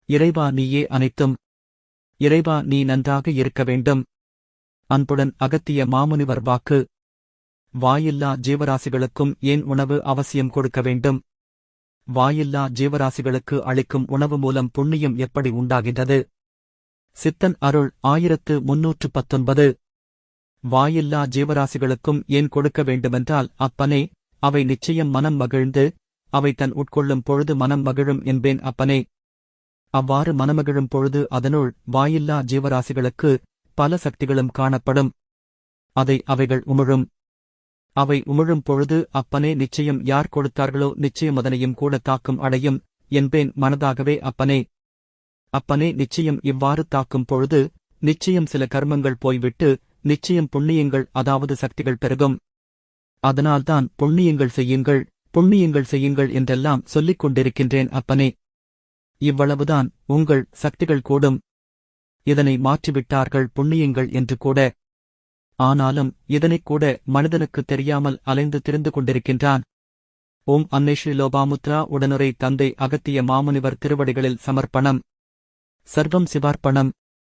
இறைவா நீயே அனைத்தும். இறைவா நீ நன்றாக இருக்க வேண்டும். அன்புடன் அகத்திய மாமுனிவர் வாக்கு. வாயில்லா ஜீவராசிகளுக்கும் ஏன் உணவு அவசியம் கொடுக்க வேண்டும்? வாயில்லா ஜீவராசிகளுக்கு அளிக்கும் உணவு மூலம் புண்ணியம் எப்படி உண்டாகின்றது? சித்தன் அருள் 1319. வாயில்லா ஜீவராசிகளுக்கும் ஏன் கொடுக்க வேண்டுமென்றால், அப்பனே, அவை நிச்சயம் மனம் மகிழ்ந்து, அவை தன் உட்கொள்ளும் பொழுது மனம் மகிழும் என்பேன் அப்பனே. அவ்வாறு மனமகிழும் பொழுது அதனுள் வாயில்லா ஜீவராசிகளுக்கு பல சக்திகளும் காணப்படும். அதை அவைகள் உமிழும். அவை உமிழும் பொழுது அப்பனே நிச்சயம் யார் கொடுத்தார்களோ நிச்சயம் அதனையும் கூட தாக்கும் அடையும் என்பேன் மனதாகவே அப்பனே. அப்பனே நிச்சயம் இவ்வாறு தாக்கும் பொழுது நிச்சயம் சில கர்மங்கள் போய்விட்டு நிச்சயம் புண்ணியங்கள் அதாவது சக்திகள் பெருகும். அதனால்தான் புண்ணியங்கள் செய்யுங்கள், புண்ணியங்கள் செய்யுங்கள் என்றெல்லாம் சொல்லிக் கொண்டிருக்கின்றேன் அப்பனே. இவ்வளவுதான் உங்கள் சக்திகள் கூடும். இதனை மாற்றிவிட்டார்கள் புண்ணியங்கள் என்று கூட. ஆனாலும் இதனைக் கூட மனிதனுக்கு தெரியாமல் அலைந்து திரிந்து கொண்டிருக்கின்றான். ஓம் அன்னை ஸ்ரீ லோபாமுத்ரா உடனுரை தந்தை அகத்திய மாமுனிவர் திருவடிகளில் சமர்ப்பணம். சர்வம் சிவார்ப்பணம்.